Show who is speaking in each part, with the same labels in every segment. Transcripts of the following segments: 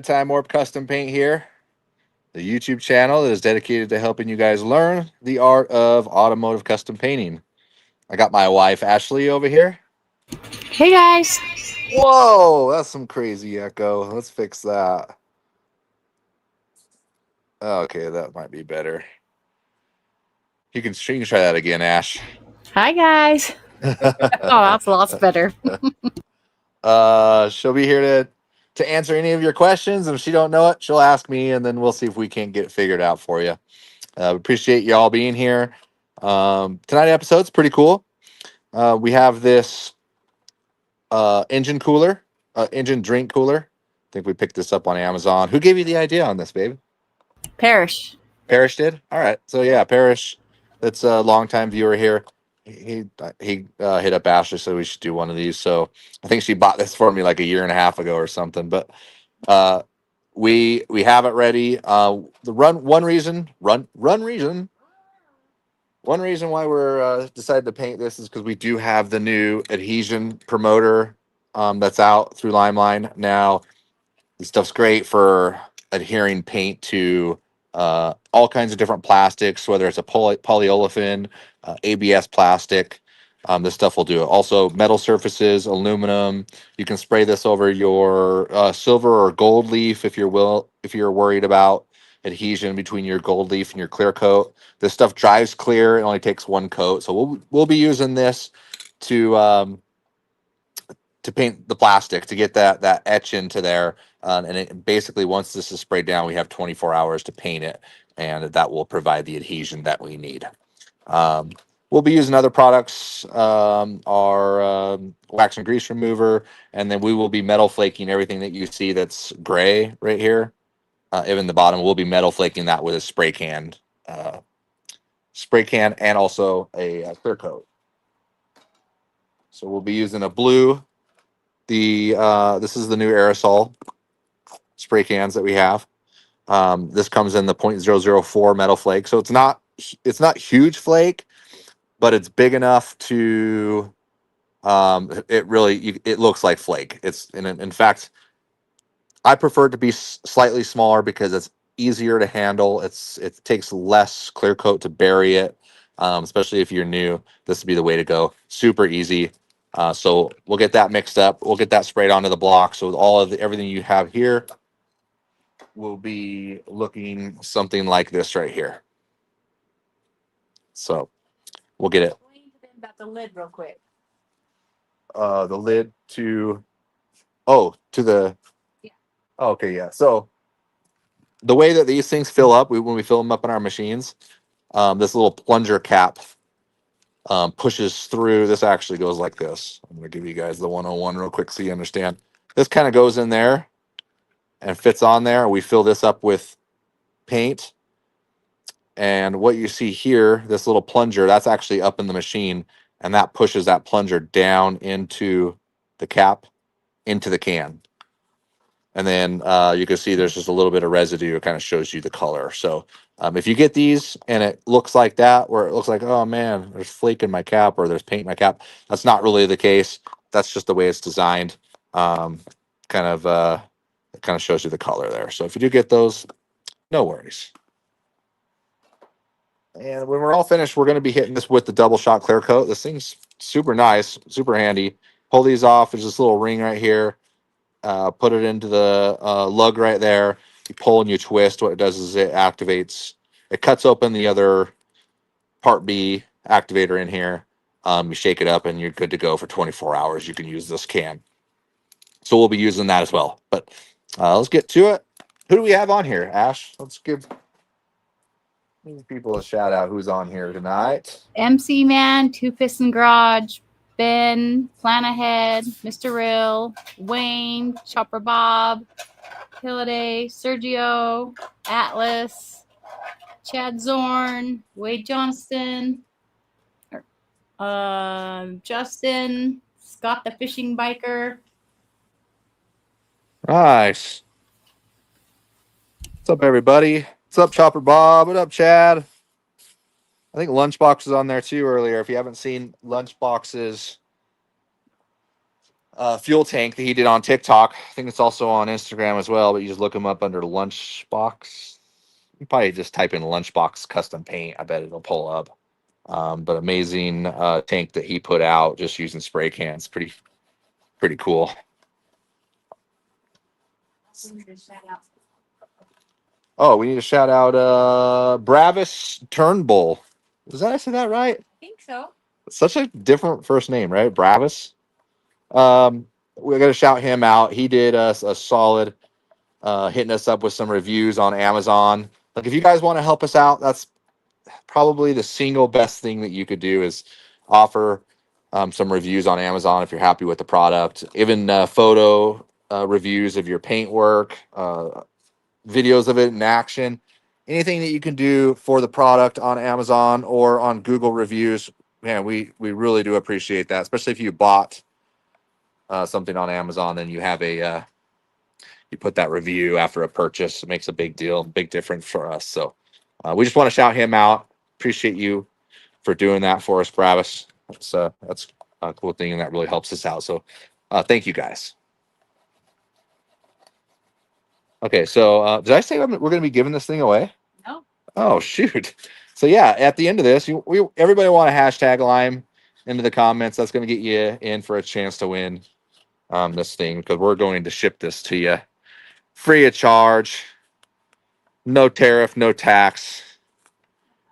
Speaker 1: Time Warp Custom Paint here, the YouTube channel that is dedicated to helping you guys learn the art of automotive custom painting. I got my wife Ashley over here.
Speaker 2: Hey guys.
Speaker 1: Whoa, that's some crazy echo. Let's fix that. Okay, that might be better. You can try that again, Ash.
Speaker 2: Hi guys. Oh, that's lots better.
Speaker 1: She'll be here to answer any of your questions, and if she don't know it, she'll ask me, and then we'll see if we can't get it figured out for you. Appreciate you all being here. Tonight episode's pretty cool. We have this engine cooler, engine drink cooler. I think we picked this up on Amazon. Who gave you the idea on this, babe?
Speaker 2: Parish.
Speaker 1: Parrish did. All right. So yeah, Parrish, that's a longtime viewer here. He hit up Ashley, so we should do one of these. So I think she bought this for me like a year and a half ago or something. But uh, we have it ready. The one reason why we're decided to paint this is because we do have the new adhesion promoter that's out through Limeline now. This stuff's great for adhering paint to all kinds of different plastics, whether it's a polyolefin, ABS plastic. This stuff will do it. Also, metal surfaces, aluminum. You can spray this over your silver or gold leaf if you're worried about adhesion between your gold leaf and your clear coat. This stuff dries clear. It only takes one coat, so we'll be using this to paint the plastic to get that etch into there. And it basically, once this is sprayed down, we have 24 hours to paint it, and that will provide the adhesion that we need. Um, we'll be using other products, our wax and grease remover, and then we will be metal flaking everything that you see that's gray right here. Even the bottom, we'll be metal flaking that with a spray can, and also a clear coat. So we'll be using a blue. This is the new aerosol spray cans that we have. This comes in the .004 metal flake, so it's not huge flake, but it's big enough to it looks like flake. It's in fact, I prefer it to be slightly smaller because it's easier to handle. It takes less clear coat to bury it, especially if you're new. This would be the way to go. Super easy. So we'll get that mixed up. We'll get that sprayed onto the block. So all of everything you have here will be looking something like this right here. So we'll get it.
Speaker 2: Explain to them about the lid real quick.
Speaker 1: The lid to the.
Speaker 2: Yeah.
Speaker 1: Oh, okay, yeah. So the way that these things fill up, when we fill them up in our machines, this little plunger cap pushes through. This actually goes like this. I'm going to give you guys the 101 real quick so you understand. This kind of goes in there and fits on there. We fill this up with paint. And what you see here, this little plunger, that's actually up in the machine, and that pushes that plunger down into the cap, into the can. And then you can see there's just a little bit of residue. It kind of shows you the color. So if you get these and it looks like that, where it looks like, oh man, there's flake in my cap or there's paint in my cap, that's not really the case. That's just the way it's designed. Um, kind of it kind of shows you the color there. So if you do get those, no worries. And when we're all finished, we're going to be hitting this with the Double Shot Clearcoat. This thing's super nice, super handy. Pull these off. There's this little ring right here. Put it into the lug right there. You pull and you twist. What it does is it cuts open the other Part B activator in here. You shake it up and you're good to go for 24 hours. You can use this can. So we'll be using that as well. But let's get to it. Who do we have on here, Ash? Let's give people a shout out who's on here tonight.
Speaker 2: MC Man, Two Piston Garage, Ben, Plan Ahead, Mr. Rill, Wayne, Chopper Bob, Hilliday, Sergio, Atlas, Chad Zorn, Wade Johnston, Justin, Scott the Fishing Biker.
Speaker 1: Nice. What's up, everybody? What's up, Chopper Bob? What up, Chad? I think Lunchbox was on there too earlier. If you haven't seen Lunchbox's fuel tank that he did on TikTok. I think it's also on Instagram as well, but you just look him up under Lunchbox. You probably just type in Lunchbox custom paint. I bet it'll pull up. But amazing tank that he put out just using spray cans. Pretty cool. Oh, we need to shout out Bravis Turnbull. Was that I said that right?
Speaker 2: I think so.
Speaker 1: Such a different first name, right? Bravis. We're gonna shout him out. He did us a solid, hitting us up with some reviews on Amazon. Like, if you guys want to help us out, that's probably the single best thing that you could do is offer some reviews on Amazon if you're happy with the product. Even photo reviews of your paint work, videos of it in action, anything that you can do for the product on Amazon or on Google reviews. Man, we really do appreciate that, especially if you bought something on Amazon, then you have a you put that review after a purchase. It makes a big deal, big difference for us. So we just want to shout him out. Appreciate you for doing that for us, Bravis. That's a cool thing, and that really helps us out. So thank you guys. Okay, so did I say we're going to be giving this thing away?
Speaker 2: No.
Speaker 1: Oh shoot! So yeah, at the end of this, everybody want a hashtag Lime into the comments. That's going to get you in for a chance to win this thing, because we're going to ship this to you free of charge, no tariff, no tax.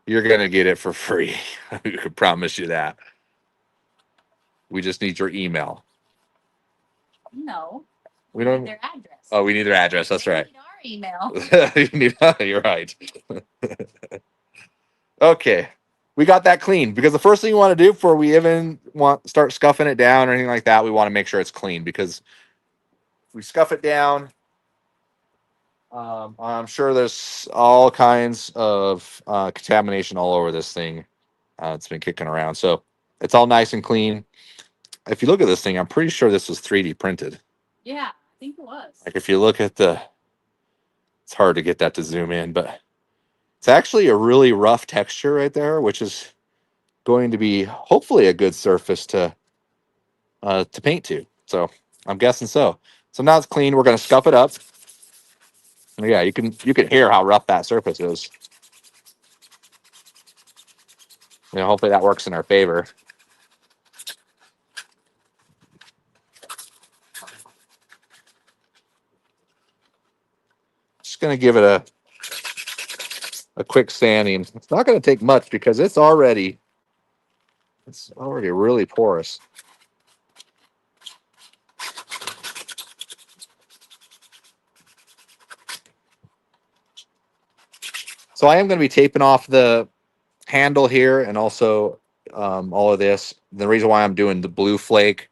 Speaker 1: You're going to get it for free. I can promise you that. We just need your email.
Speaker 2: No.
Speaker 1: We don't.
Speaker 2: Their address.
Speaker 1: Oh, we need their address. That's right.
Speaker 2: Need our email.
Speaker 1: You're right. Okay, we got that clean, because the first thing we want to do before we even start scuffing it down or anything like that, we want to make sure it's clean, because if we scuff it down, I'm sure there's all kinds of contamination all over this thing. It's been kicking around, so it's all nice and clean. If you look at this thing, I'm pretty sure this was 3D printed.
Speaker 2: Yeah, I think it was.
Speaker 1: Like, if you look at it's hard to get that to zoom in, but it's actually a really rough texture right there, which is going to be hopefully a good surface to paint to. So I'm guessing so. So now it's clean. We're going to scuff it up. Yeah, you can hear how rough that surface is. Hopefully that works in our favor. Just going to give it a quick sanding. It's not going to take much, because it's already really porous. So I am going to be taping off the handle here, and also all of this. The reason why I'm doing the blue flake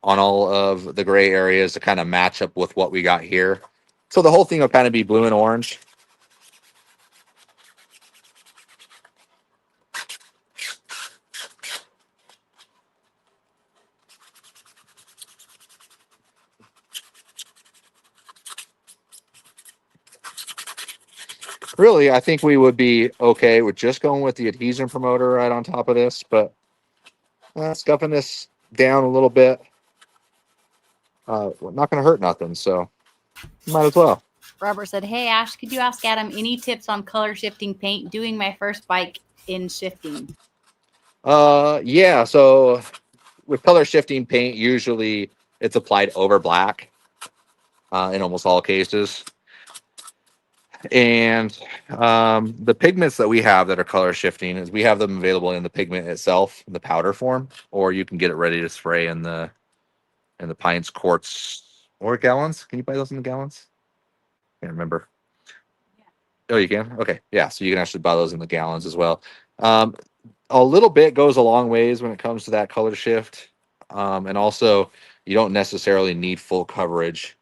Speaker 1: on all of the gray areas to kind of match up with what we got here. So the whole thing will kind of be blue and orange. Really, I think we would be okay with just going with the adhesion promoter right on top of this, but scuffing this down a little bit, not going to hurt nothing, so might as well.
Speaker 2: Robert said, "Hey Ash, could you ask Adam any tips on color shifting paint? Doing my first bike in shifting."
Speaker 1: Yeah. So with color shifting paint, usually it's applied over black in almost all cases. And the pigments that we have that are color shifting, is we have them available in the pigment itself, in the powder form, or you can get it ready to spray in the pints, quarts, or gallons. Can you buy those in the gallons? Can't remember.
Speaker 2: Yeah.
Speaker 1: Oh, you can? Okay. Yeah. So you can actually buy those in the gallons as well. A little bit goes a long ways when it comes to that color shift. And also, you don't necessarily need full coverage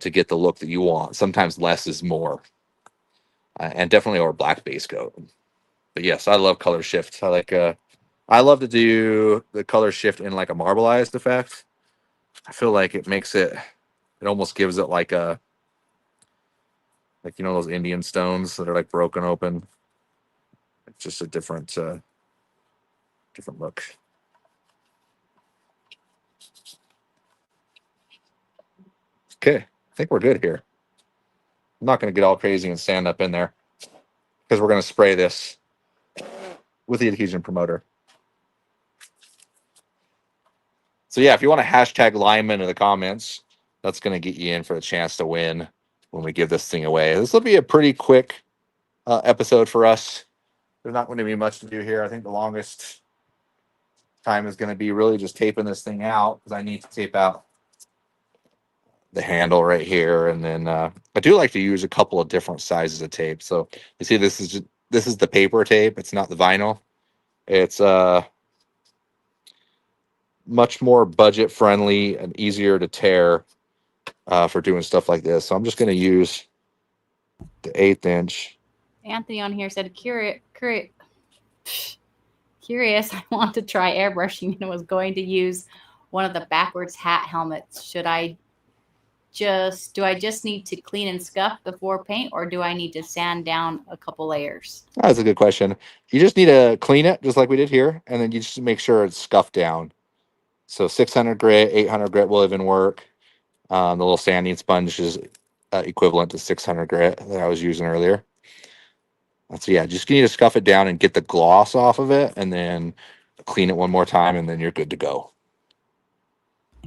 Speaker 1: to get the look that you want. Sometimes less is more. And definitely over black base coat. But yes, I love color shifts. I love to do the color shift in like a marbleized effect. I feel like it makes it almost gives it like those Indian stones that are like broken open. It's just a different look. Okay, I think we're good here. I'm not going to get all crazy and stand up in there because we're going to spray this with the adhesion promoter. So yeah, if you want to hashtag Lyman in the comments, that's going to get you in for a chance to win when we give this thing away. This will be a pretty quick episode for us. There's not going to be much to do here. I think the longest time is going to be really just taping this thing out because I need to tape out the handle right here, and then I do like to use a couple of different sizes of tape. So you see, this is the paper tape. It's not the vinyl. It's much more budget friendly and easier to tear for doing stuff like this. So I'm just going to use the 1/8 inch.
Speaker 2: Anthony on here said, curious, I want to try airbrushing and was going to use one of the backwards hat helmets. Do I just need to clean and scuff before paint, or do I need to sand down a couple layers?
Speaker 1: That's a good question. You just need to clean it just like we did here, and then you just make sure it's scuffed down. So 600 grit, 800 grit will even work. The little sanding sponge is equivalent to 600 grit that I was using earlier. So yeah, just need to scuff it down and get the gloss off of it, and then clean it one more time, and then you're good to go.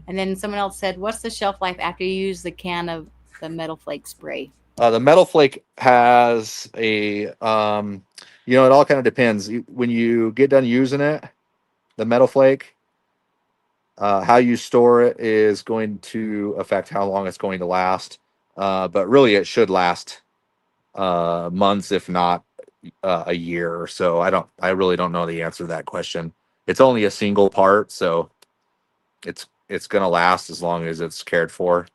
Speaker 2: And then someone else said, what's the shelf life after you use the can of the Metal Flake spray?
Speaker 1: The Metal Flake has a, it all kind of depends. When you get done using it, the Metal Flake, how you store it is going to affect how long it's going to last. But really, it should last months, if not a year or so. I really don't know the answer to that question. It's only a single part, so it's going to last as long as it's cared for,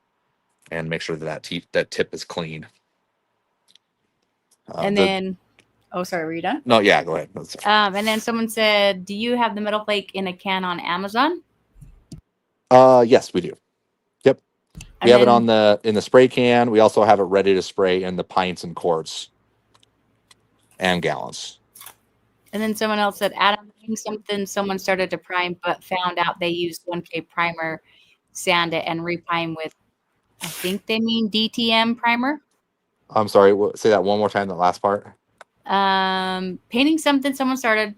Speaker 1: and make sure that tip is clean.
Speaker 2: And then, sorry, were you done?
Speaker 1: No, yeah, go ahead.
Speaker 2: And then someone said, do you have the Metal Flake in a can on Amazon?
Speaker 1: Yes, we do. Yep. We have it in the spray can. We also have it ready to spray in the pints and quarts and gallons.
Speaker 2: And then someone else said, Adam, something someone started to prime, but found out they used 1K primer, sand it, and reprime with, I think they mean DTM primer.
Speaker 1: I'm sorry, say that one more time, the last part.
Speaker 2: Painting something someone started,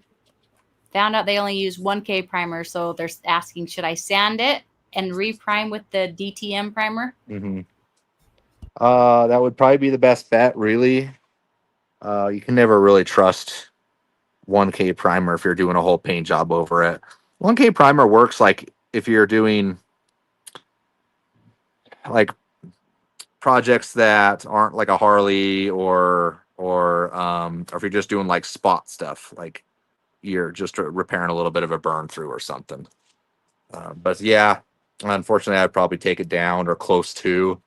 Speaker 2: found out they only use 1K primer, so they're asking, should I sand it and reprime with the DTM primer?
Speaker 1: Mm-hmm. That would probably be the best bet, really. You can never really trust 1K primer if you're doing a whole paint job over it. 1K primer works like if you're doing like projects that aren't like a Harley or if you're just doing like spot stuff, like you're just repairing a little bit of a burn through or something. But yeah, unfortunately, I'd probably take it down or close to,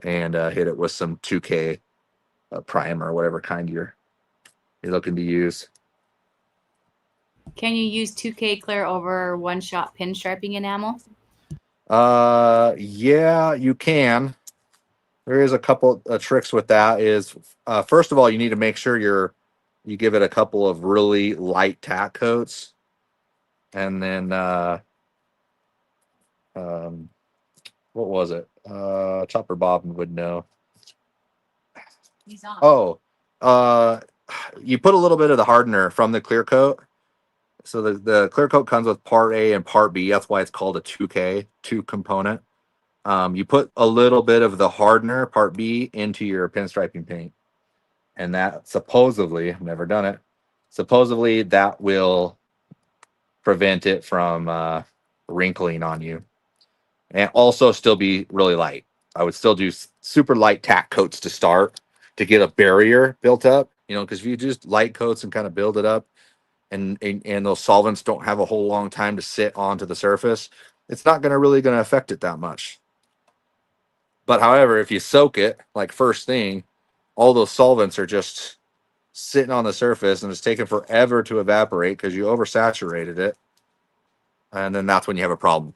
Speaker 1: and hit it with some 2K primer, whatever kind you're looking to use.
Speaker 2: Can you use 2K clear over one-shot pinstriping enamel?
Speaker 1: Yeah, you can. There is a couple of tricks with that. Is first of all, you need to make sure you give it a couple of really light tack coats, and then what was it? Chopper Bob would know.
Speaker 2: He's on.
Speaker 1: Oh, you put a little bit of the hardener from the clear coat. So the clear coat comes with part A and part B. That's why it's called a 2K, 2-component. You put a little bit of the hardener, part B, into your pinstriping paint. And that supposedly, I've never done it, supposedly that will prevent it from wrinkling on you. And also still be really light. I would still do super light tack coats to start to get a barrier built up, because if you just light coats and kind of build it up, and those solvents don't have a whole long time to sit onto the surface, it's not going to affect it that much. But however, if you soak it like first thing, all those solvents are just sitting on the surface and it's taking forever to evaporate because you oversaturated it. And then that's when you have a problem.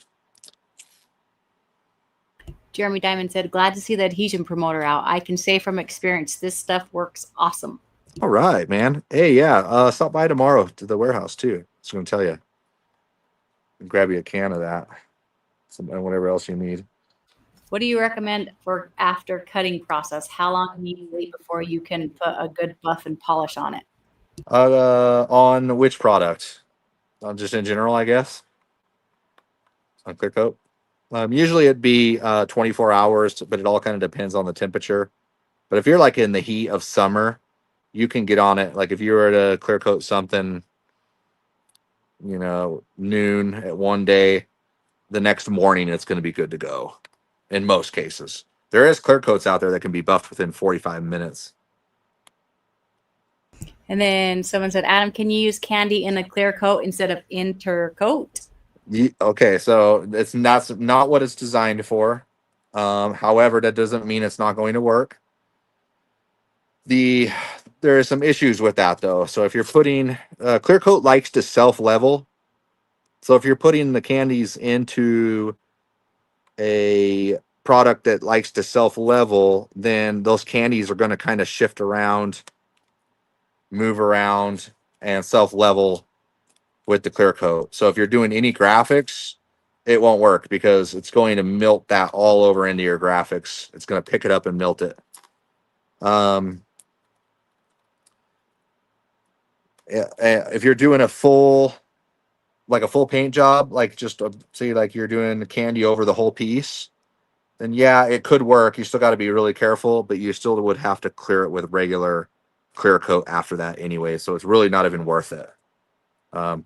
Speaker 2: Jeremy Diamond said, glad to see the adhesion promoter out. I can say from experience, this stuff works awesome.
Speaker 1: All right, man. Hey, yeah. Stop by tomorrow to the warehouse too. Just going to tell you. Grab you a can of that. And whatever else you need.
Speaker 2: What do you recommend for after cutting process? How long do you wait before you can put a good buff and polish on it?
Speaker 1: On which product? Just in general, I guess. On Clearcoat. Usually it'd be 24 hours, but it all kind of depends on the temperature. But if you're like in the heat of summer, you can get on it. Like if you were to clear coat something, noon at one day, the next morning it's going to be good to go. In most cases, there is clear coats out there that can be buffed within 45 minutes.
Speaker 2: And then someone said, Adam, can you use candy in a clear coat instead of intercoat?
Speaker 1: Okay, so it's not what it's designed for. However, that doesn't mean it's not going to work. There are some issues with that though. So if you're putting clear coat likes to self level. So if you're putting the candies into a product that likes to self level, then those candies are going to kind of shift around, move around, and self level with the clear coat. So if you're doing any graphics, it won't work because it's going to melt that all over into your graphics. It's going to pick it up and melt it. If you're doing a full paint job, like just say like you're doing the candy over the whole piece, then yeah, it could work. You still got to be really careful, but you still would have to clear it with regular clear coat after that anyway. So it's really not even worth it.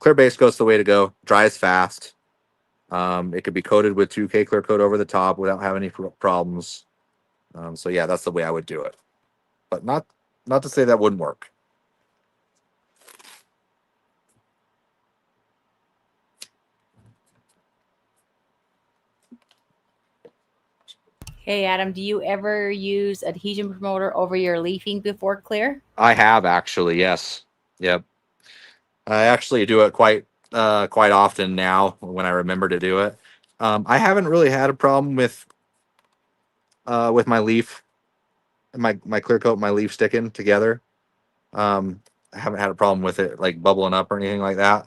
Speaker 1: Clear base coat's the way to go. Dries fast. It could be coated with 2K clear coat over the top without having any problems. So yeah, that's the way I would do it. But not to say that wouldn't work.
Speaker 2: Hey, Adam, do you ever use adhesion promoter over your leafing before clear?
Speaker 1: I have actually, yes. Yep. I actually do it quite often now when I remember to do it. I haven't really had a problem with my leaf, my clear coat, my leaf sticking together. I haven't had a problem with it like bubbling up or anything like that.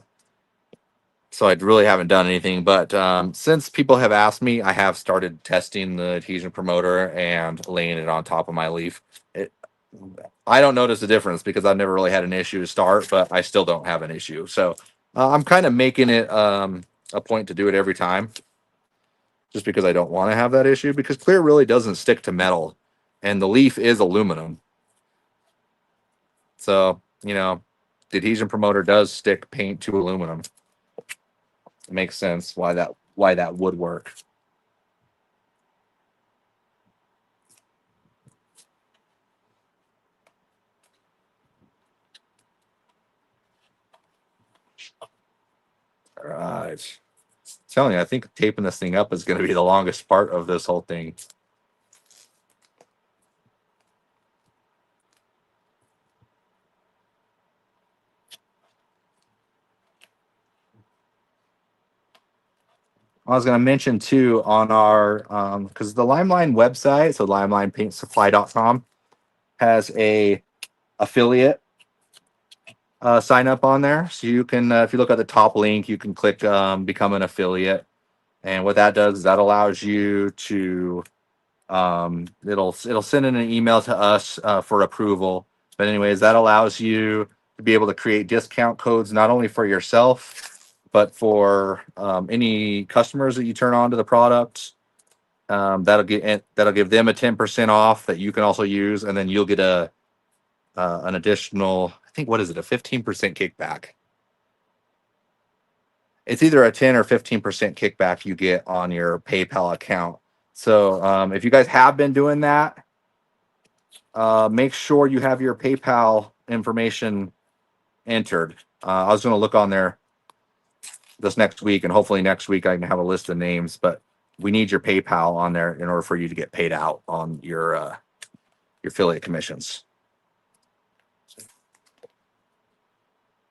Speaker 1: So I really haven't done anything. But since people have asked me, I have started testing the adhesion promoter and laying it on top of my leaf. It, I don't notice a difference because I've never really had an issue to start, but I still don't have an issue. So I'm kind of making it a point to do it every time, just because I don't want to have that issue. Because clear really doesn't stick to metal, and the leaf is aluminum. So the adhesion promoter does stick paint to aluminum. It makes sense why that would work. All right. Telling you, I think taping this thing up is going to be the longest part of this whole thing. I was going to mention too on our because the Limeline website, so limelinepaintsupply.com, has a affiliate sign up on there. So you can, if you look at the top link, you can click become an affiliate, and what that does is that allows you to it'll send in an email to us for approval. But anyways, that allows you to be able to create discount codes not only for yourself but for any customers that you turn on to the product. That'll give them a 10% off that you can also use, and then you'll get an additional, I think, what is it, a 15% kickback. It's either a 10 or 15% kickback you get on your PayPal account. So if you guys have been doing that, make sure you have your PayPal information entered. I was going to look on there this next week, and hopefully next week I can have a list of names, but we need your PayPal on there in order for you to get paid out on your affiliate commissions.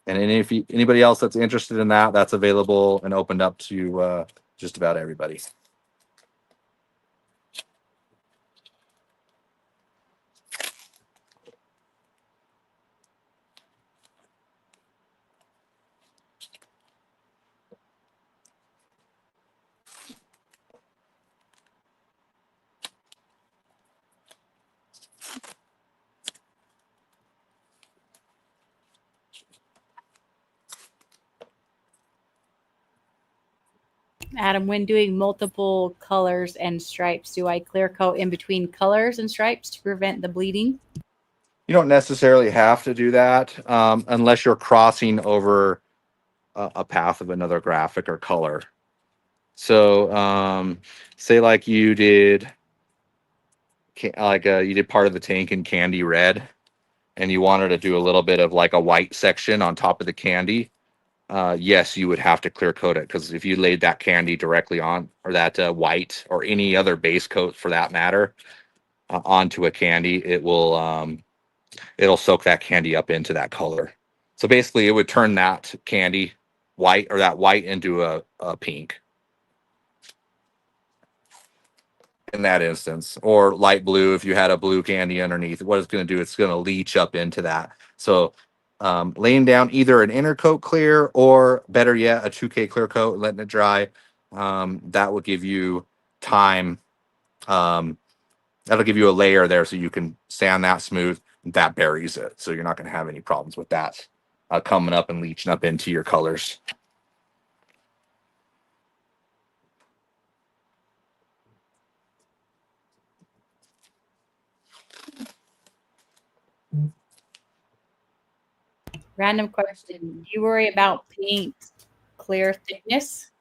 Speaker 1: And if anybody else that's interested in that, that's available and opened up to just about everybody.
Speaker 2: Adam, when doing multiple colors and stripes, do I clear coat in between colors and stripes to prevent the bleeding?
Speaker 1: You don't necessarily have to do that unless you're crossing over a path of another graphic or color. So, say like you did, you did part of the tank in candy red, and you wanted to do a little bit of like a white section on top of the candy. Yes, you would have to clear coat it, because if you laid that candy directly on, or that white or any other base coat for that matter, onto a candy, it'll soak that candy up into that color. So basically, it would turn that candy white, or that white, into a pink in that instance, or light blue if you had a blue candy underneath. What it's going to do, it's going to leach up into that. So laying down either an inner coat clear, or better yet, a 2K clear coat, letting it dry, that will give you time. That'll give you a layer there, so you can sand that smooth. That buries it, so you're not going to have any problems with that coming up and leaching up into your colors.
Speaker 2: Random question. Do you worry about paint clear thickness?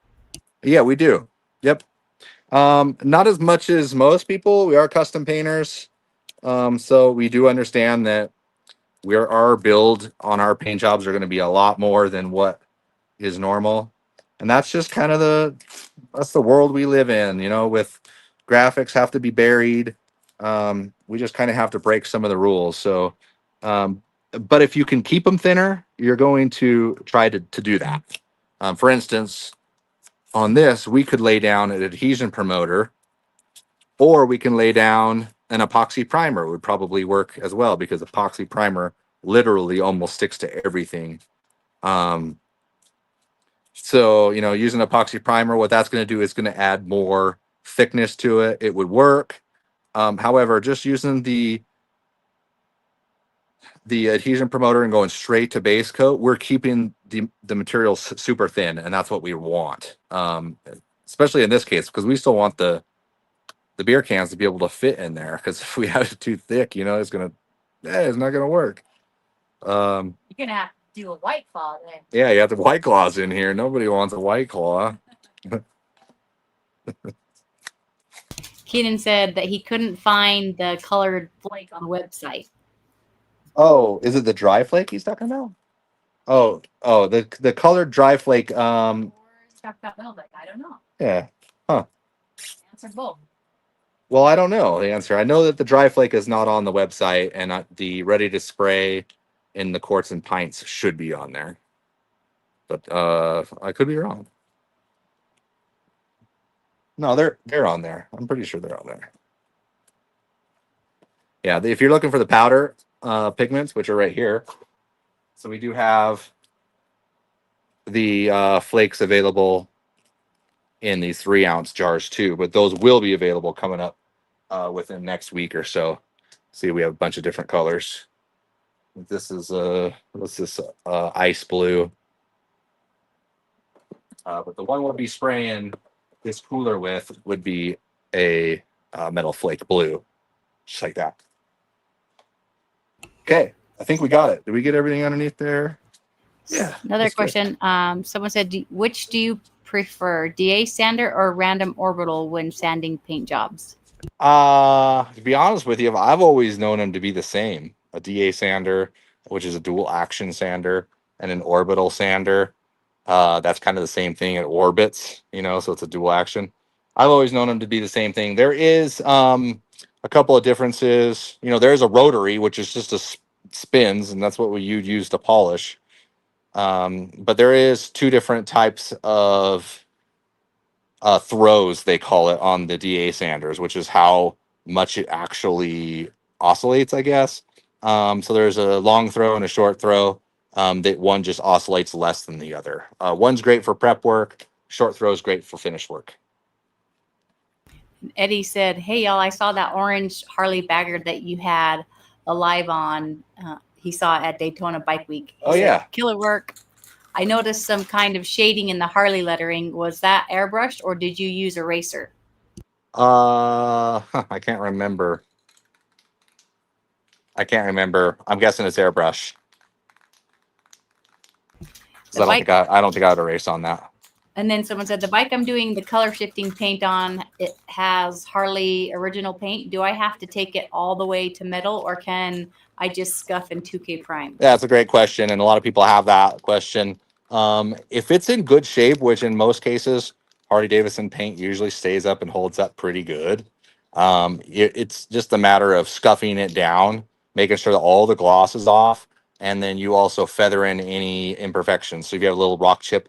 Speaker 1: Yeah, we do. Yep. Not as much as most people. We are custom painters. So we do understand that our build on our paint jobs are going to be a lot more than what is normal. And that's just kind of that's the world we live in, with graphics have to be buried. We just kind of have to break some of the rules. So, but if you can keep them thinner, you're going to try to do that. For instance, on this, we could lay down an adhesion promoter, or we can lay down an epoxy primer. Would probably work as well, because epoxy primer literally almost sticks to everything. So, using epoxy primer, what that's going to do is going to add more thickness to it. It would work. However, just using the adhesion promoter and going straight to base coat, we're keeping the material super thin, and that's what we want. Especially in this case, because we still want the beer cans to be able to fit in there. Because if we have it too thick, it's not gonna work.
Speaker 2: You're gonna have to do a white claw then.
Speaker 1: Yeah, you have the white claws in here. Nobody wants a white claw.
Speaker 2: Keenan said that he couldn't find the colored flake on the website.
Speaker 1: Oh, is it the dry flake he's talking about? Oh, the colored dry flake.
Speaker 2: Or talk about velvet. I don't know.
Speaker 1: Yeah. Huh.
Speaker 2: Answer both.
Speaker 1: Well, I don't know the answer. I know that the dry flake is not on the website, and the ready to spray in the quarts and pints should be on there. But I could be wrong. No, they're on there. I'm pretty sure they're on there. Yeah, if you're looking for the powder pigments, which are right here, so we do have the flakes available in these 3-ounce jars too, but those will be available coming up within next week or so. See, we have a bunch of different colors. This is what's this ice blue, but the one we'll be spraying this cooler with would be a metal flake blue, just like that. Okay, I think we got it. Did we get everything underneath there? Yeah.
Speaker 2: Another question. Someone said, which do you prefer, DA sander or random orbital when sanding paint jobs?
Speaker 1: To be honest with you, I've always known them to be the same. A DA sander, which is a dual action sander, and an orbital sander. That's kind of the same thing. It orbits, so it's a dual action. I've always known them to be the same thing. There is a couple of differences. There's a rotary, which is just a spins, and that's what you'd use to polish. But there is 2 different types of throws, they call it, on the DA sanders, which is how much it actually oscillates, I guess. So there's a long throw and a short throw. That one just oscillates less than the other. One's great for prep work. Short throw is great for finish work.
Speaker 2: Eddie said, hey, y'all, I saw that orange Harley Bagger that you had alive on. He saw at Daytona Bike Week.
Speaker 1: He said,
Speaker 2: killer work. I noticed some kind of shading in the Harley lettering. Was that airbrushed or did you use eraser?
Speaker 1: I can't remember. I'm guessing it's airbrush. Because
Speaker 2: The
Speaker 1: I don't
Speaker 2: bike,
Speaker 1: think I don't think I would erase on that.
Speaker 2: and then someone said the bike I'm doing the color shifting paint on, it has Harley original paint. Do I have to take it all the way to metal or can I just scuff and 2K prime?
Speaker 1: Yeah, it's a great question, and a lot of people have that question. If it's in good shape, which in most cases, Harley Davidson paint usually stays up and holds up pretty good. It's just a matter of scuffing it down, making sure that all the gloss is off, and then you also feather in any imperfections. So if you have a little rock chip,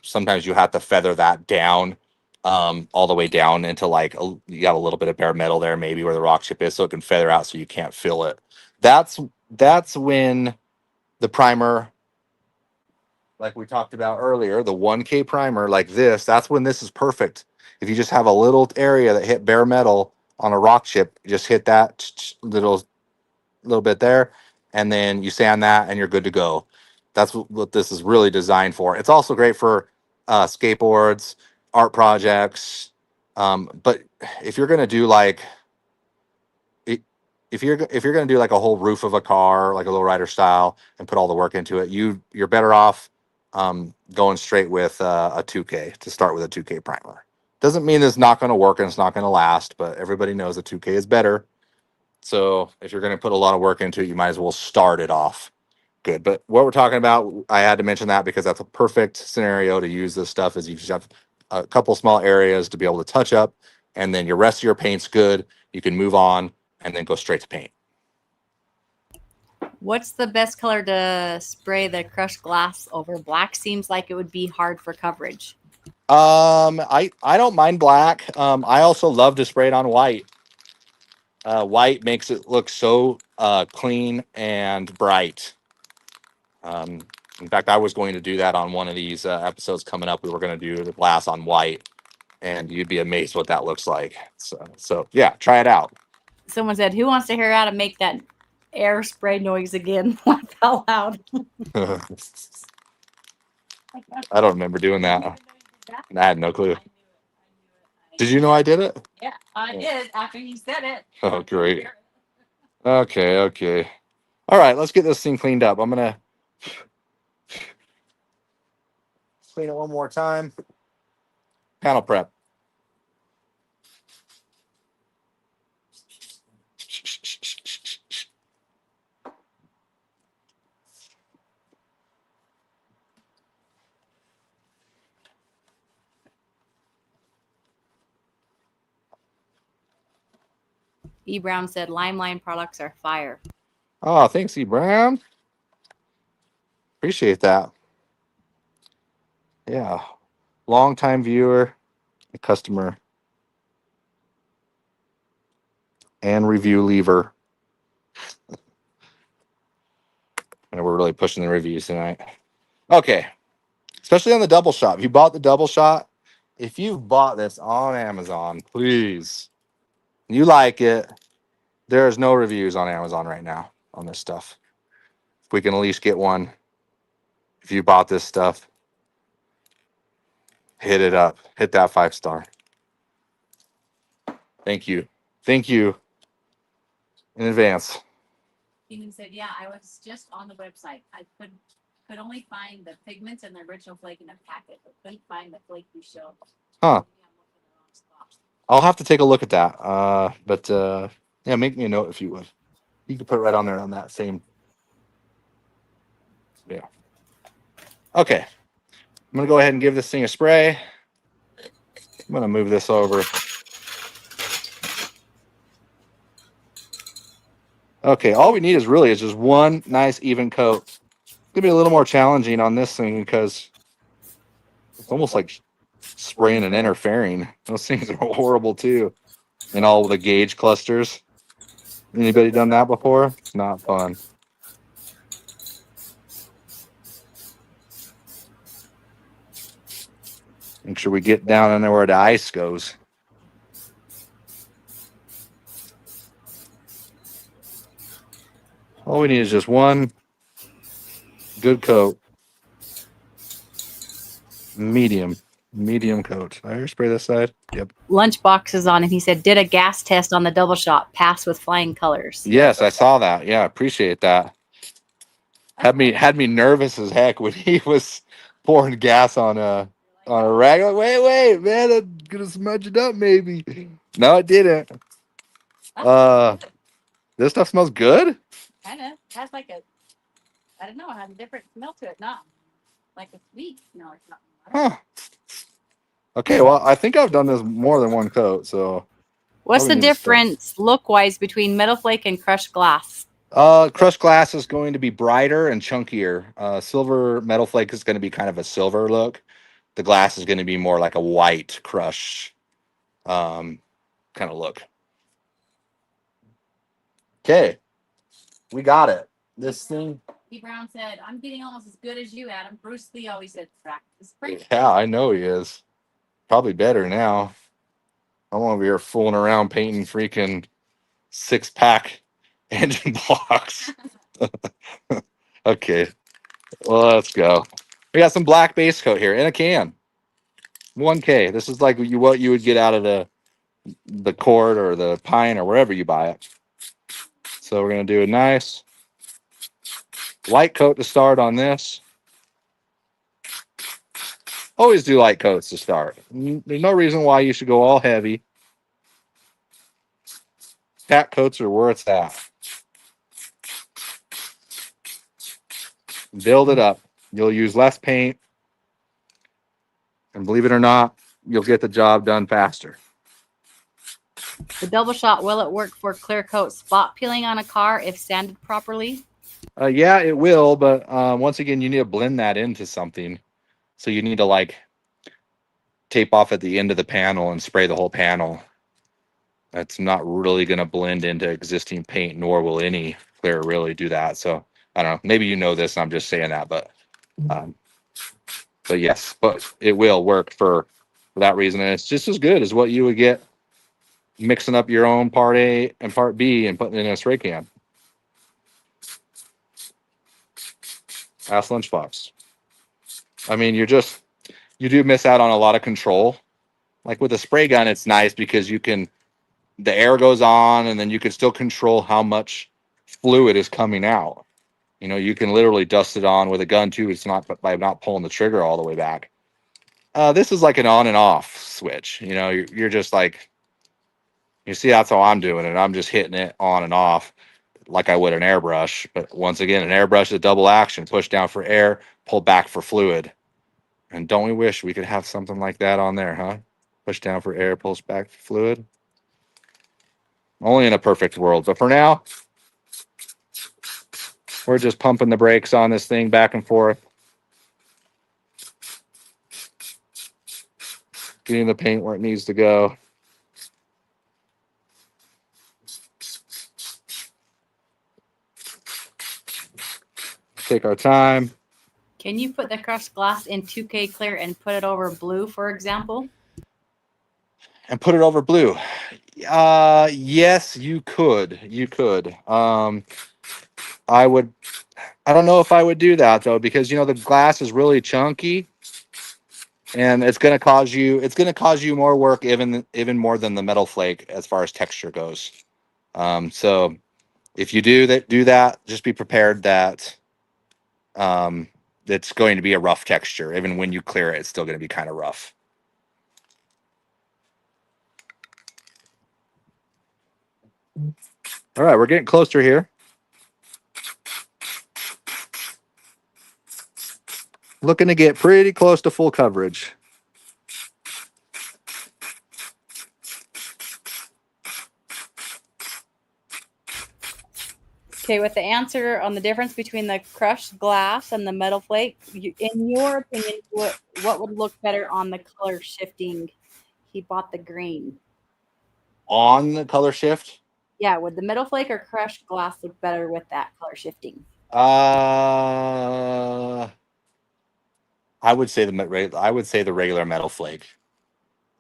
Speaker 1: sometimes you have to feather that down, all the way down into like you have a little bit of bare metal there, maybe where the rock chip is, so it can feather out so you can't fill it. That's when the primer, like we talked about earlier, the 1K primer like this, that's when this is perfect. If you just have a little area that hit bare metal on a rock chip, you just hit that little bit there, and then you sand that and you're good to go. That's what this is really designed for. It's also great for skateboards, art projects. But if you're gonna do like if you're going to do like a whole roof of a car, like a lowrider style, and put all the work into it, you're better off going straight with a 2K to start with a 2K primer. Doesn't mean it's not going to work and it's not going to last, but everybody knows a 2K is better. So if you're going to put a lot of work into it, you might as well start it off good. But what we're talking about, I had to mention that because that's a perfect scenario to use this stuff. Is you just have a couple small areas to be able to touch up, and then your rest of your paint's good. You can move on and then go straight to paint.
Speaker 2: What's the best color to spray the crushed glass over? Black seems like it would be hard for coverage.
Speaker 1: I don't mind black. I also love to spray it on white. White makes it look so clean and bright. In fact, I was going to do that on one of these episodes coming up. We were going to do the glass on white, and you'd be amazed what that looks like. So yeah, try it out.
Speaker 2: Someone said, "Who wants to hear how to make that air spray noise again?" Laugh out loud.
Speaker 1: I don't remember doing that. I had no clue. Did you know I did it?
Speaker 2: Yeah, I did after you said it.
Speaker 1: Oh, great. Okay. All right, let's get this thing cleaned up. I'm gonna clean it one more time. Panel prep.
Speaker 2: E. Brown said, "Limeline products are fire."
Speaker 1: Oh, thanks, E. Brown. Appreciate that. Yeah. Long-time viewer, customer, and review lever. And we're really pushing the reviews tonight. Okay. Especially on the double shot. If you bought the double shot, if you've bought this on Amazon, please, you like it, there's no reviews on Amazon right now on this stuff. If we can at least get one, if you bought this stuff, hit it up. Hit that 5-star. Thank you in advance.
Speaker 2: He said, "Yeah, I was just on the website. I could only find the pigments and the original flake in a packet, but couldn't find the flake you showed."
Speaker 1: Huh. I'll have to take a look at that. But yeah, make me a note if you would. You can put it right on there on that same. Yeah. Okay. I'm gonna go ahead and give this thing a spray. I'm gonna move this over. Okay, all we need is just one nice even coat. It's gonna be a little more challenging on this thing because it's almost like spraying and interfering. Those things are horrible too. And all the gauge clusters. Anybody done that before? It's not fun. Make sure we get down in there where the ice goes. All we need is just one good coat. Medium coat. I ever spray this side? Yep.
Speaker 2: Lunchbox is on, and he said, "Did a gas test on the double shot, pass with flying colors."
Speaker 1: Yes, I saw that. Yeah, appreciate that. Had me nervous as heck when he was pouring gas on a rag. Like, wait, man, I'm gonna smudge it up maybe. No, it didn't. This stuff smells good.
Speaker 2: Kind of has like a, I don't know, it has a different smell to it, not like a sweet smell or something.
Speaker 1: Huh. Okay, well, I think I've done this more than one coat, so.
Speaker 2: What's the
Speaker 1: Probably need to start.
Speaker 2: difference look-wise between metal flake and crushed glass?
Speaker 1: Crushed glass is going to be brighter and chunkier. Silver metal flake is going to be kind of a silver look. The glass is going to be more like a white crush kind of look. Okay, we got it. This thing.
Speaker 2: P. Brown said, "I'm getting almost as good as you, Adam. Bruce Lee always said practice."
Speaker 1: Yeah, I know he is. Probably better now. I'm over here fooling around painting freaking 6-pack engine blocks. Okay, well, let's go. We got some black base coat here in a can. 1K. This is like what you would get out of the Cord or the Pine or wherever you buy it. So we're gonna do a nice light coat to start on this. Always do light coats to start. There's no reason why you should go all heavy. Cat coats are where it's at. Build it up. You'll use less paint. And believe it or not, you'll get the job done faster.
Speaker 2: The double shot, will it work for clear coat spot peeling on a car if sanded properly?
Speaker 1: Yeah, it will, but once again, you need to blend that into something. So you need to like tape off at the end of the panel and spray the whole panel. That's not really going to blend into existing paint, nor will any clear really do that. So I don't know. Maybe you know this. And I'm just saying that, but yes, but it will work for that reason. And it's just as good as what you would get mixing up your own part A and part B and putting it in a spray can. Ask Lunchbox. I mean, you do miss out on a lot of control. Like with a spray gun, it's nice because the air goes on and then you can still control how much fluid is coming out. You know, you can literally dust it on with a gun too. It's not by not pulling the trigger all the way back. This is like an on and off switch. You know, you're just like, you see, that's how I'm doing it. I'm just hitting it on and off like I would an airbrush. But once again, an airbrush is a double action. Push down for air, pull back for fluid. And don't we wish we could have something like that on there, huh? Push down for air, pulls back for fluid. Only in a perfect world. But for now, we're just pumping the brakes on this thing back and forth. Getting the paint where it needs to go. Take our time.
Speaker 2: Can you put the crushed glass in 2K clear and put it over blue, for example?
Speaker 1: And put it over blue. Yes, you could. You could. I don't know if I would do that though, because the glass is really chunky and it's going to cause you more work, even more than the metal flake as far as texture goes. So if you do that, just be prepared that it's going to be a rough texture. Even when you clear it, it's still going to be kind of rough. All right, we're getting closer here. Looking to get pretty close to full coverage.
Speaker 2: Okay, with the answer on the difference between the crushed glass and the metal flake, in your opinion, what would look better on the color shifting? He bought the green.
Speaker 1: On the color shift?
Speaker 2: Yeah, would the metal flake or crushed glass look better with that color shifting?
Speaker 1: I would say the regular metal flake.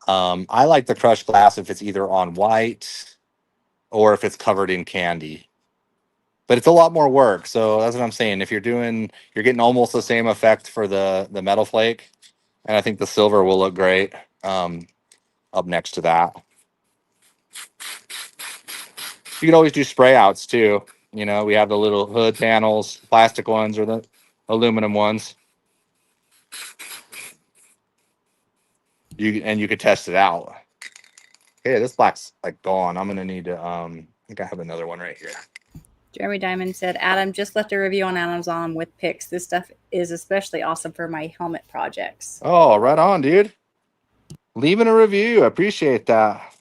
Speaker 1: I like the crushed glass if it's either on white or if it's covered in candy. But it's a lot more work. So that's what I'm saying. If you're getting almost the same effect for the metal flake. And I think the silver will look great up next to that. You can always do spray outs too. You know, we have the little hood panels, plastic ones or the aluminum ones. You could test it out. Okay, this black's like gone. I'm gonna need to I think I have another one right here.
Speaker 2: Jeremy Diamond said, Adam just left a review on Amazon with pics. This stuff is especially awesome for my helmet projects.
Speaker 1: Oh, right on, dude. Leaving a review. I appreciate that.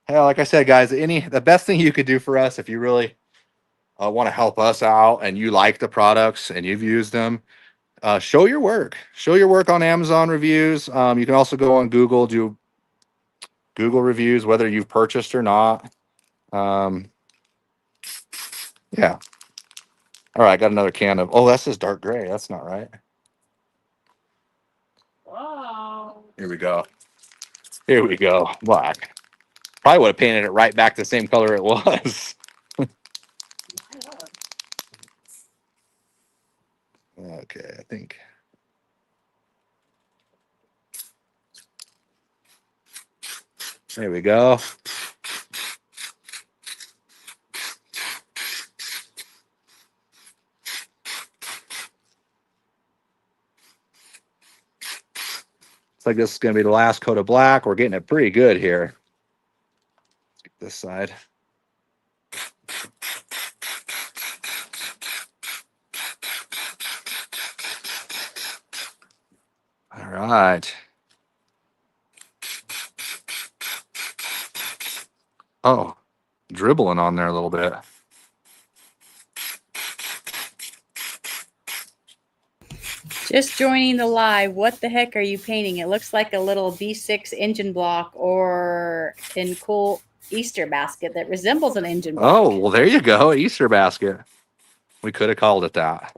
Speaker 1: Hell, like I said, guys, the best thing you could do for us if you really want to help us out and you like the products and you've used them, show your work. Show your work on Amazon reviews. You can also go on Google, do Google reviews, whether you've purchased or not. Yeah. All right, I got another can of. Oh, that's just dark gray. That's not right.
Speaker 2: Wow.
Speaker 1: Here we go. Here we go. Black. Probably would have painted it right back the same color it was. Okay, I think. There we go. Looks like this is going to be the last coat of black. We're getting it pretty good here. Let's get this side. All right. Oh, dribbling on there a little bit.
Speaker 2: Just joining the live. What the heck are you painting? It looks like a little B6 engine block or in cool Easter basket that resembles an engine block.
Speaker 1: Oh, well, there you go. Easter basket. We could have called it that.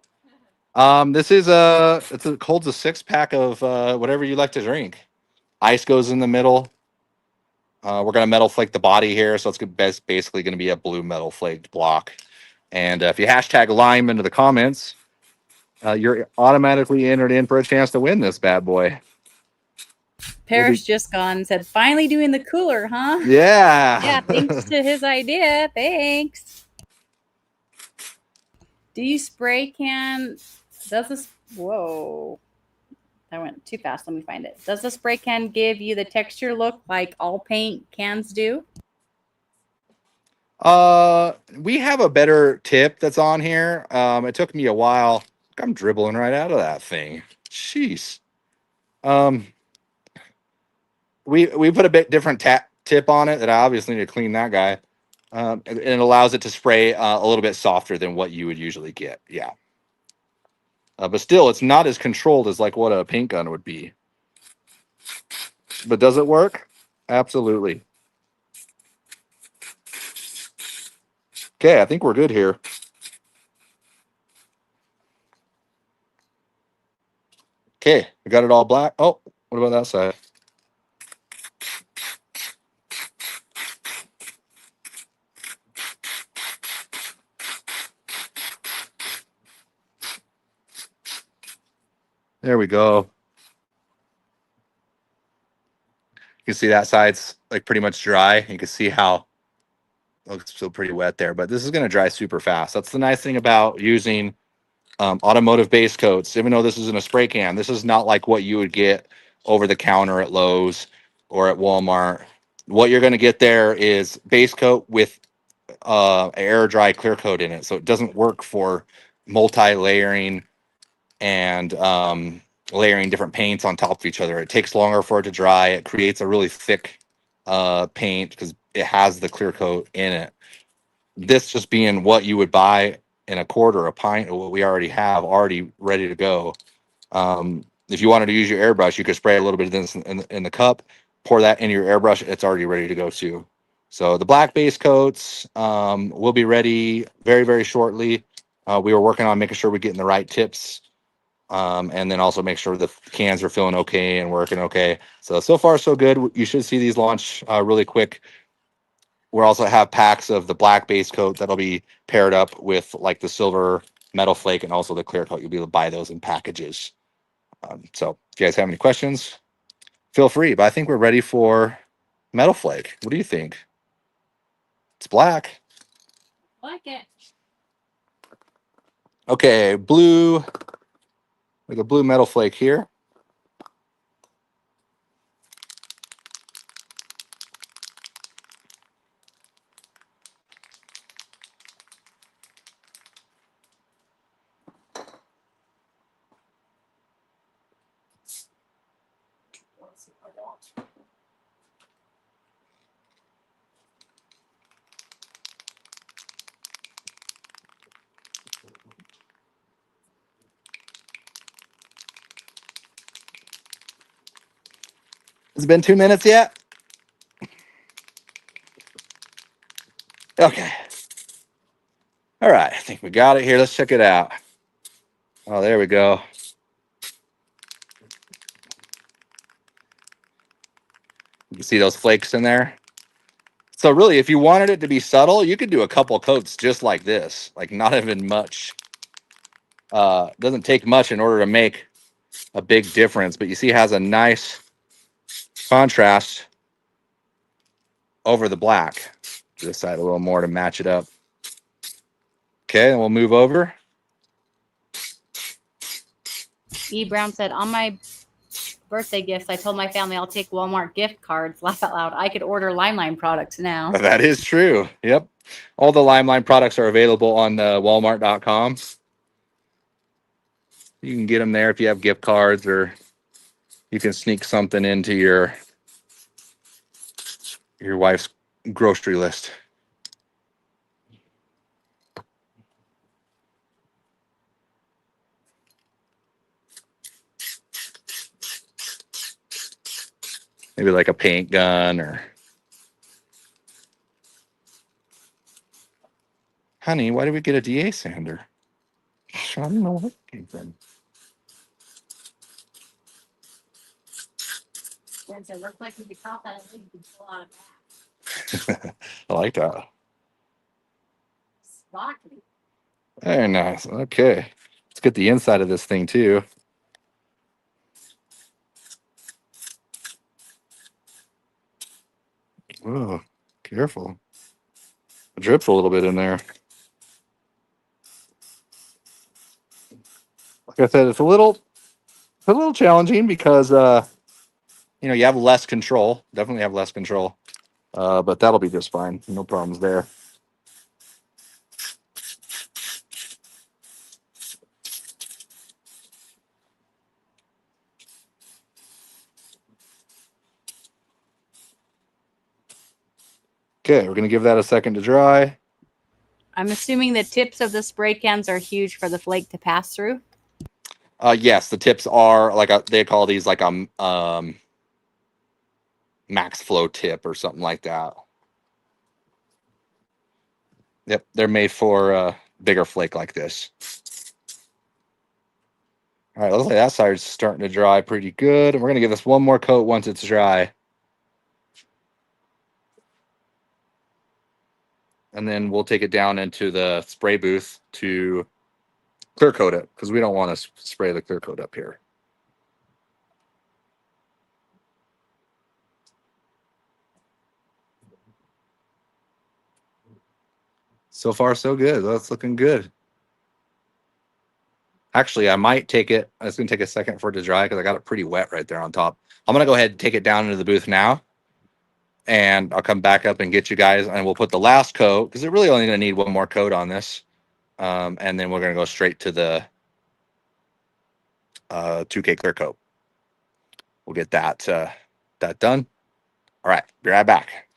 Speaker 1: This is it holds a 6-pack of whatever you like to drink. Ice goes in the middle. We're gonna metal flake the body here, so it's basically gonna be a blue metal flaked block. And if you hashtag lime into the comments, you're automatically entered in for a chance to win this bad boy.
Speaker 2: Parrish just gone and said, finally doing the cooler, huh?
Speaker 1: Yeah.
Speaker 2: Yeah, thanks to his idea. Thanks. Do you spray can? Does this? Whoa. I went too fast. Let me find it. Does the spray can give you the texture look like all paint cans do?
Speaker 1: We have a better tip that's on here. It took me a while. I'm dribbling right out of that thing. Jeez. We put a bit different tip on it that I obviously need to clean that guy. And it allows it to spray a little bit softer than what you would usually get. Yeah. But still, it's not as controlled as like what a paint gun would be. But does it work? Absolutely. Okay, I think we're good here. Okay, we got it all black. Oh, what about that side? There we go. You can see that side's like pretty much dry. You can see how it looks still pretty wet there, but this is going to dry super fast. That's the nice thing about using automotive base coats. Even though this is in a spray can, this is not like what you would get over the counter at Lowe's or at Walmart. What you're going to get there is base coat with air dry clear coat in it. So it doesn't work for multi-layering and layering different paints on top of each other. It takes longer for it to dry. It creates a really thick paint because it has the clear coat in it. This just being what you would buy in a quart or a pint of what we already have already ready to go. If you wanted to use your airbrush, you could spray a little bit of this in the cup, pour that in your airbrush. It's already ready to go too. So the black base coats will be ready very, very shortly. We were working on making sure we're getting the right tips. And then also make sure the cans are feeling okay and working okay. So far so good. You should see these launch really quick. We'll also have packs of the black base coat that'll be paired up with like the silver metal flake and also the clear coat. You'll be able to buy those in packages. So if you guys have any questions, feel free. But I think we're ready for metal flake. What do you think? It's black.
Speaker 2: Like it.
Speaker 1: Okay, blue, like a blue metal flake here. Has it been 2 minutes yet? Okay. All right, I think we got it here. Let's check it out. Oh, there we go. You can see those flakes in there. So really, if you wanted it to be subtle, you could do a couple coats just like this, like not even much. Doesn't take much in order to make a big difference, but you see it has a nice contrast over the black. This side a little more to match it up. Okay, and we'll move over.
Speaker 2: E. Brown said, on my birthday gifts, I told my family I'll take Walmart gift cards. Laugh out loud. I could order Limelight products now.
Speaker 1: That is true. Yep. All the Limelight products are available on walmart.com. You can get them there if you have gift cards, or you can sneak something into your wife's grocery list. Maybe like a paint gun or... Honey, why did we get a DA sander? I don't know where it came from.
Speaker 2: It looks like you could caught that you could pull out a back.
Speaker 1: I like that.
Speaker 2: Sparkly.
Speaker 1: Very nice. Okay. Let's get the inside of this thing too. Oh, careful. It drips a little bit in there. Like I said, it's a little challenging because you have less control. Definitely have less control. But that'll be just fine. No problems there. Okay, we're gonna give that a second to dry.
Speaker 2: I'm assuming the tips of the spray cans are huge for the flake to pass through.
Speaker 1: Yes, the tips are they call these like a max flow tip or something like that. Yep, they're made for bigger flake like this. All right, looks like that side's starting to dry pretty good. And we're going to give this one more coat once it's dry. And then we'll take it down into the spray booth to clear coat it because we don't want to spray the clear coat up here. So far, so good. That's looking good. Actually, I might take it. It's going to take a second for it to dry because I got it pretty wet right there on top. I'm going to go ahead and take it down into the booth now. And I'll come back up and get you guys. And we'll put the last coat because they're really only going to need one more coat on this. And then we're going to go straight to the 2K clear coat. We'll get that done. All right, be right back.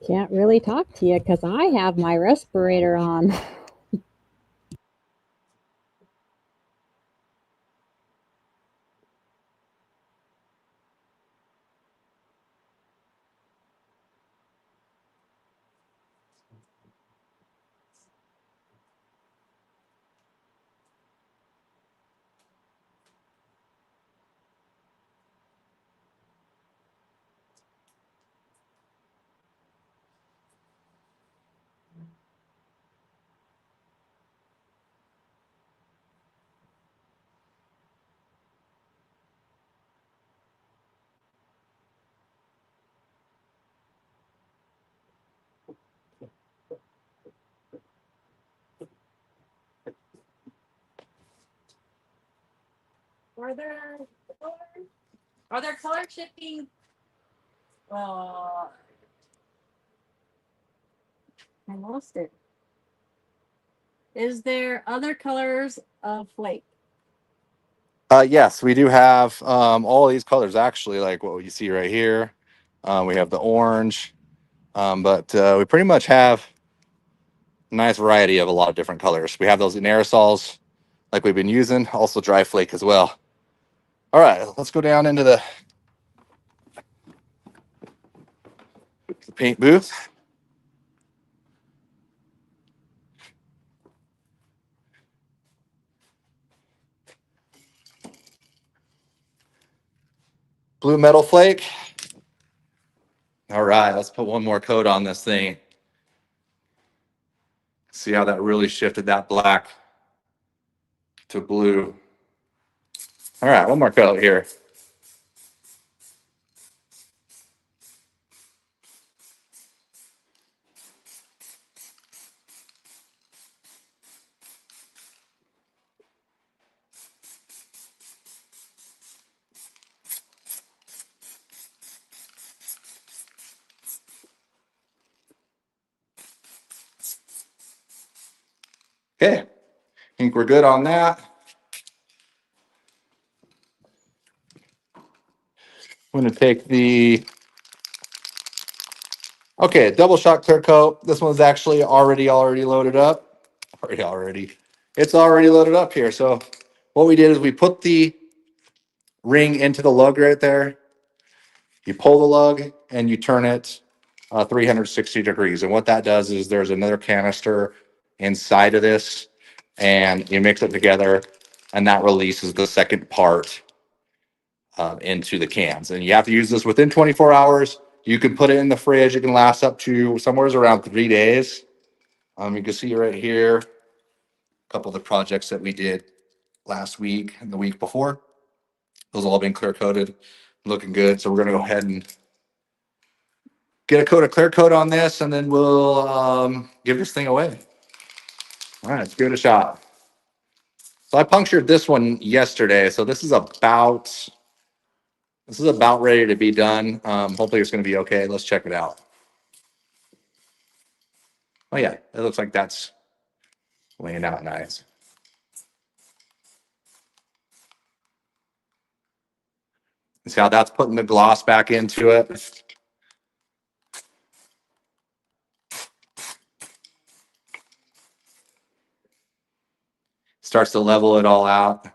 Speaker 3: Can't really talk to you because I have my respirator on.
Speaker 2: Are there color shifting? I lost it. Is there other colors of flake?
Speaker 1: Yes, we do have all these colors actually, like what you see right here. We have the orange, but we pretty much have a nice variety of a lot of different colors. We have those in aerosols, like we've been using, also dry flake as well. All right, let's go down into the paint booth. Blue metal flake. All right, let's put one more coat on this thing. See how that really shifted that black to blue. All right, one more coat here. Okay, I think we're good on that. I'm going to take the, okay, Double Shot Clearcoat. This one's actually already loaded up. It's already loaded up here. So what we did is we put the ring into the lug right there. You pull the lug and you turn it 360 degrees. And what that does is there's another canister inside of this, and you mix it together, and that releases the second part into the cans. And you have to use this within 24 hours. You can put it in the fridge. It can last up to somewhere around 3 days. You can see right here a couple of the projects that we did last week and the week before. Those all been clear coated, looking good. So we're going to go ahead and get a coat of clear coat on this, and then we'll give this thing away. All right, let's give it a shot. So I punctured this one yesterday. So this is about ready to be done. Hopefully it's going to be okay. Let's check it out. Oh yeah, it looks like that's laying out nice. See how that's putting the gloss back into it. Starts to level it all out.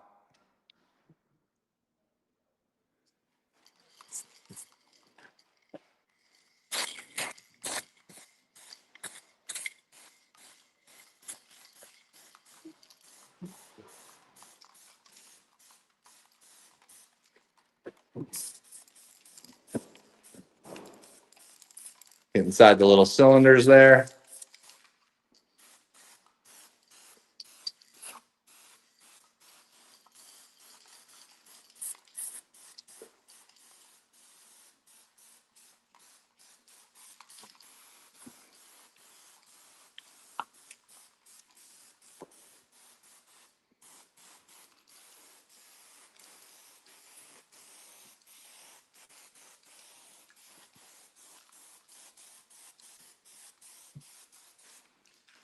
Speaker 1: Get inside the little cylinders there.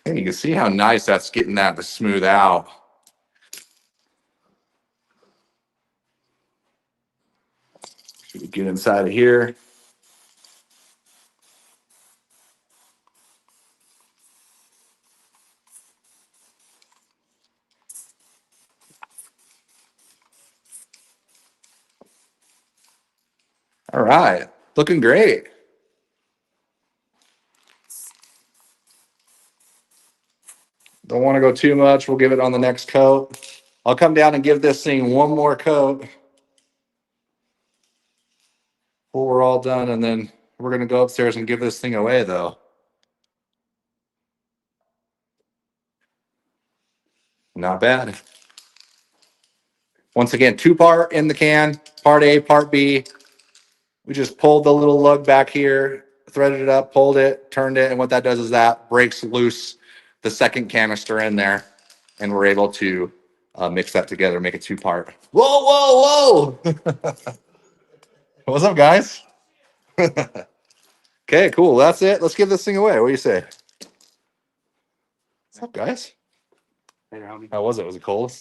Speaker 1: And you can see how nice that's getting that to smooth out. Should we get inside of here? All right. Looking great. Don't want to go too much. We'll give it on the next coat. I'll come down and give this thing one more coat before we're all done, and then we're going to go upstairs and give this thing away, though. Not bad. Once again, 2-part in the can, part A, part B. We just pulled the little lug back here, threaded it up, pulled it, turned it, and what that does is that breaks loose the second canister in there, and we're able to mix that together, make it 2-part. Whoa, whoa, whoa! What's up, guys? Okay, cool. That's it. Let's give this thing away. What do you say? What's up, guys? How was it? Was it cold?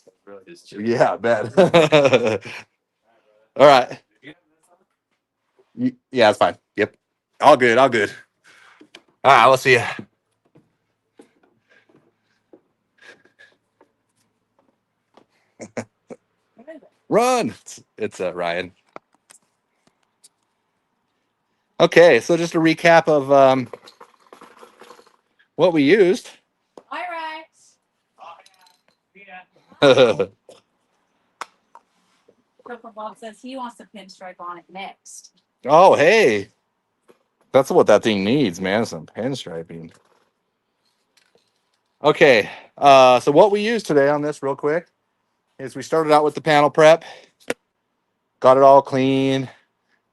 Speaker 1: Yeah, I bet. All right. Yeah, it's fine. Yep. All good. All good. All right. Let's see you. Run. It's Ryan. Okay. So just a recap of what we used.
Speaker 2: All right. Purple Bob says he wants to pinstripe on it next.
Speaker 1: Oh, hey. That's what that thing needs, man. Some pinstriping. Okay. So what we used today on this real quick is we started out with the panel prep. Got it all clean.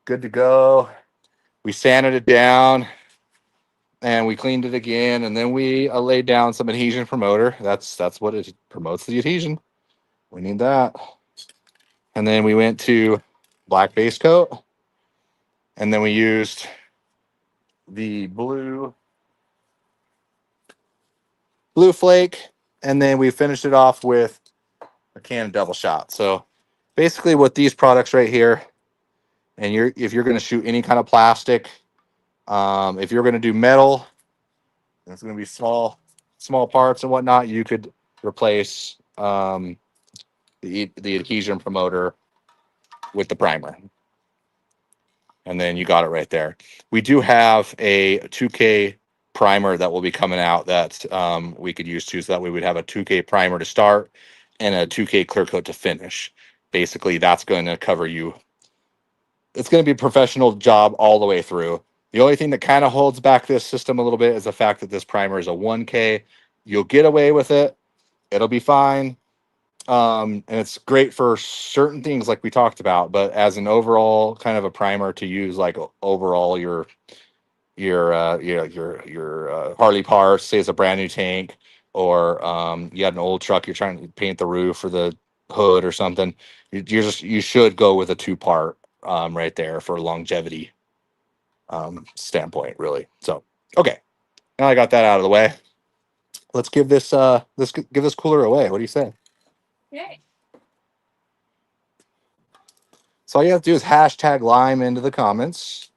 Speaker 1: Good to go. We sanded it down and we cleaned it again. And then we laid down some adhesion promoter. That's what it promotes, the adhesion. We need that. And then we went to black base coat. And then we used the blue flake. And then we finished it off with a can of Double Shot. So basically what these products right here, and if you're going to shoot any kind of plastic, if you're going to do metal, it's going to be small parts and whatnot, you could replace the adhesion promoter with the primer. And then you got it right there. We do have a 2K primer that will be coming out that we could use too. So that we would have a 2K primer to start and a 2K clear coat to finish. Basically, that's going to cover you. It's going to be a professional job all the way through. The only thing that kind of holds back this system a little bit is the fact that this primer is a 1K. You'll get away with it. It'll be fine. And it's great for certain things like we talked about, but as an overall kind of a primer to use, like overall your Harley parts, say it's a brand new tank, or you had an old truck, you're trying to paint the roof or the hood or something, you should go with a 2-part right there for longevity standpoint, really. So okay, now I got that out of the way. Let's give this cooler away. What do you say?
Speaker 2: Okay.
Speaker 1: So all you have to do is hashtag Lime into the comments,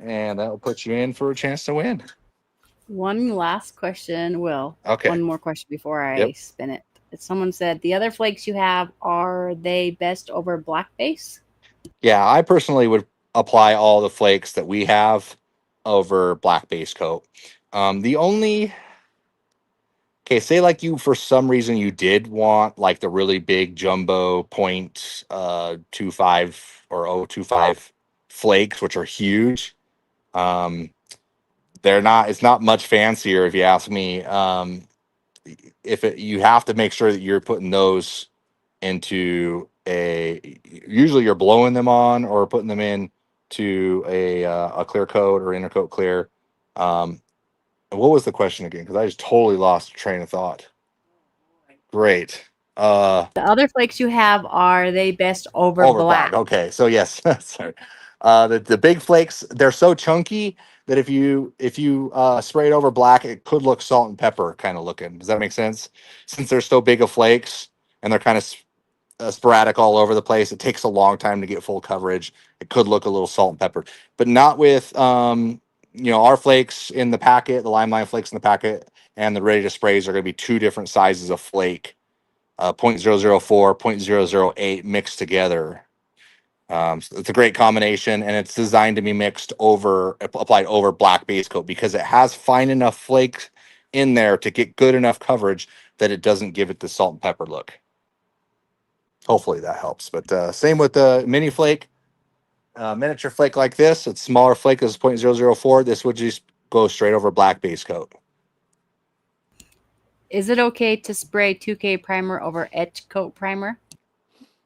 Speaker 1: and that will put you in for a chance to win.
Speaker 2: One last question, Will.
Speaker 1: Okay.
Speaker 2: One more question before I spin it. Someone said, the other flakes you have, are they best over black base?
Speaker 1: Yeah, I personally would apply all the flakes that we have over black base coat. The only... Okay, say like you, for some reason, you did want like the really big jumbo 0.25 or 0.25 flakes, which are huge. It's not much fancier if you ask me. You have to make sure that you're putting those into usually you're blowing them on or putting them in to a clear coat or intercoat clear. What was the question again? Because I just totally lost train of thought. Great.
Speaker 2: The other flakes you have, are they best over black?
Speaker 1: Okay, so yes, sorry. The big flakes, they're so chunky that if you spray it over black, it could look salt and pepper kind of looking. Does that make sense? Since they're so big of flakes and they're kind of sporadic all over the place, it takes a long time to get full coverage. It could look a little salt and pepper, but not with our flakes in the packet, the Line flakes in the packet, and the ready to sprays are going to be 2 different sizes of flake, 0.004, 0.008 mixed together. So it's a great combination, and it's designed to be applied over black base coat because it has fine enough flake in there to get good enough coverage that it doesn't give it the salt and pepper look. Hopefully that helps. But same with the mini flake, miniature flake like this. It's smaller flake is 0.004. This would just go straight over black base coat.
Speaker 2: Is it okay to spray 2K primer over etch coat primer?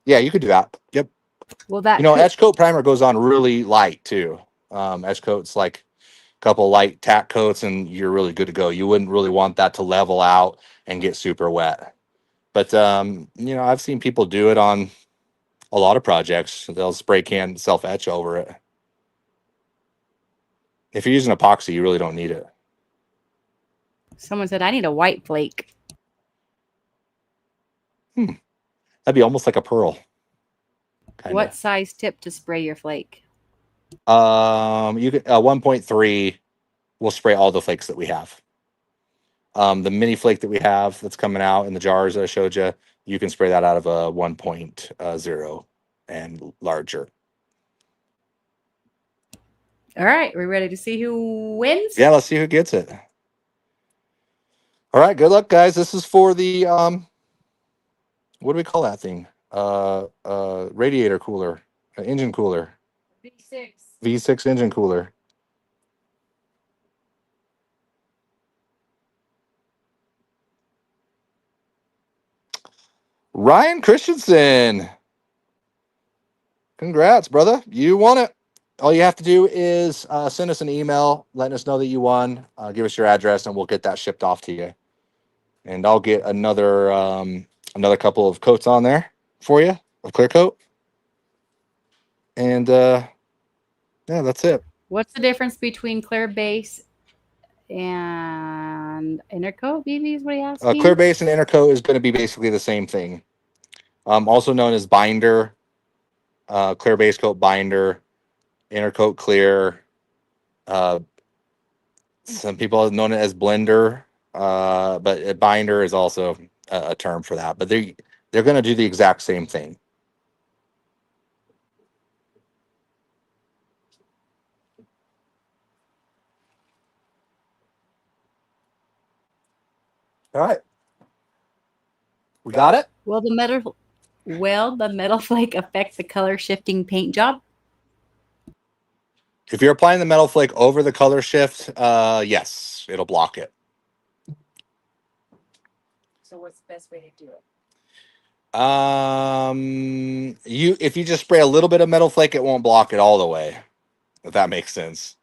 Speaker 1: Yeah, you could do that. Yep.
Speaker 2: Well, that
Speaker 1: Etch coat primer goes on really light too. Etch coat's like a couple light tack coats, and you're really good to go. You wouldn't really want that to level out and get super wet. But I've seen people do it on a lot of projects. They'll spray can self etch over it. If you're using epoxy, you really don't need it.
Speaker 2: Someone said I need a white flake.
Speaker 1: That'd be almost like a pearl. Kinda.
Speaker 2: What size tip to spray your flake?
Speaker 1: You could 1.3 will spray all the flakes that we have. The mini flake that we have that's coming out in the jars that I showed you, you can spray that out of a 1.0 and larger.
Speaker 2: All right, we ready to see who wins?
Speaker 1: Yeah, let's see who gets it. All right, good luck, guys. This is for the what do we call that thing? Radiator cooler, engine cooler. V6 engine cooler. Ryan Christensen. Congrats, brother. You won it. All you have to do is send us an email letting us know that you won. Give us your address, and we'll get that shipped off to you. And I'll get another couple of coats on there for you, of clear coat. And yeah, that's it.
Speaker 2: What's the difference between clear base and inner coat, BB, is what he asked me?
Speaker 1: Clear base and inner coat is going to be basically the same thing. Also known as binder, clear base coat binder, inner coat clear. Some people have known it as blender, but a binder is also a term for that. But they're going to do the exact same thing. All right. We got it?
Speaker 2: Will the metal flake affect the color shifting paint job?
Speaker 1: If you're applying the metal flake over the color shift, yes, it'll block it.
Speaker 4: So what's the best way to do it?
Speaker 1: If you just spray a little bit of metal flake, it won't block it all the way, if that makes sense.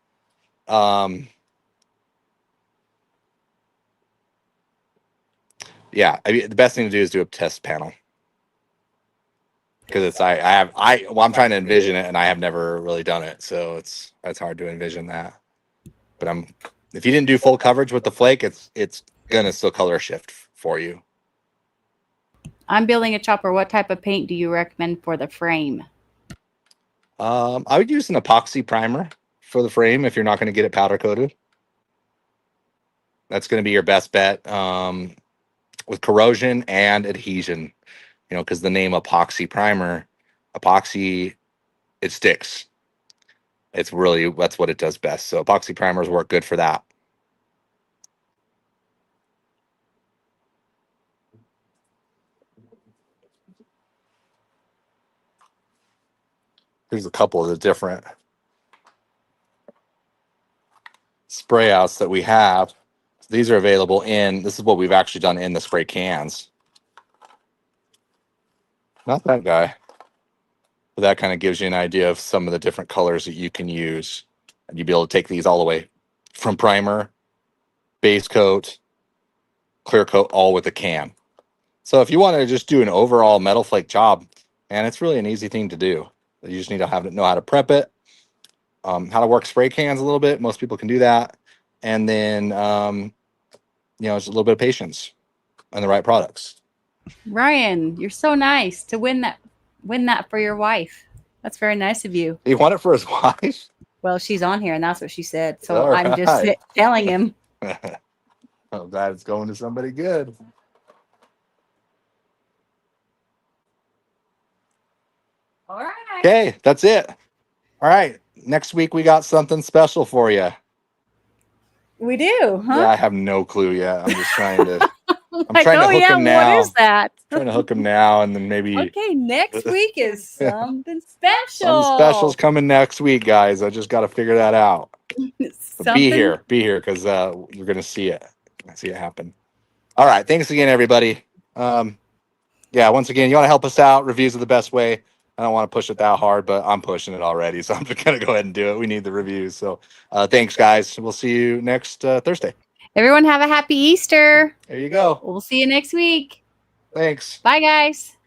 Speaker 1: Yeah, I mean, the best thing to do is do a test panel, because I'm trying to envision it, and I have never really done it, so it's hard to envision that. But if you didn't do full coverage with the flake, it's gonna still color shift for you.
Speaker 2: I'm building a chopper. What type of paint do you recommend for the frame?
Speaker 1: I would use an epoxy primer for the frame if you're not going to get it powder coated. That's going to be your best bet. With corrosion and adhesion, because the name epoxy primer, epoxy, it sticks. That's what it does best. So epoxy primers work good for that. Here's a couple of the different spray outs that we have. These are available this is what we've actually done in the spray cans. Not that guy. But that kind of gives you an idea of some of the different colors that you can use. And you'll be able to take these all the way from primer, base coat, clear coat, all with a can. So if you want to just do an overall metal flake job, and it's really an easy thing to do. You just need to know how to prep it, how to work spray cans a little bit. Most people can do that. And then, just a little bit of patience and the right products.
Speaker 2: Ryan, you're so nice to win that for your wife. That's very nice of you.
Speaker 1: He won it for his wife?
Speaker 2: Well, she's on here, and that's what she said. So
Speaker 1: All
Speaker 2: I'm just
Speaker 1: right.
Speaker 2: telling him.
Speaker 1: I'm glad it's going to somebody good.
Speaker 4: All right.
Speaker 1: Okay. Okay, that's it. All right. Next week we got something special for you.
Speaker 5: We do, huh?
Speaker 1: Yeah, I have no clue yet. I'm just trying to. I'm
Speaker 5: Like,
Speaker 1: trying to
Speaker 5: oh
Speaker 1: hook
Speaker 5: yeah,
Speaker 1: him now.
Speaker 5: what is that?
Speaker 1: Trying to hook him now, and then maybe
Speaker 5: Okay, next week is something special.
Speaker 1: some specials coming next week, guys. I just got to figure that out. But
Speaker 5: Something.
Speaker 1: be here, because you're gonna see it. See it happen. All right. Thanks again, everybody. Yeah. Once again, you want to help us out? Reviews are the best way. I don't want to push it that hard, but I'm pushing it already, so I'm just gonna go ahead and do it. We need the reviews. So, thanks, guys. We'll see you next Thursday.
Speaker 2: Everyone have a happy Easter.
Speaker 1: There you go.
Speaker 2: We'll see you next week.
Speaker 1: Thanks.
Speaker 2: Bye, guys.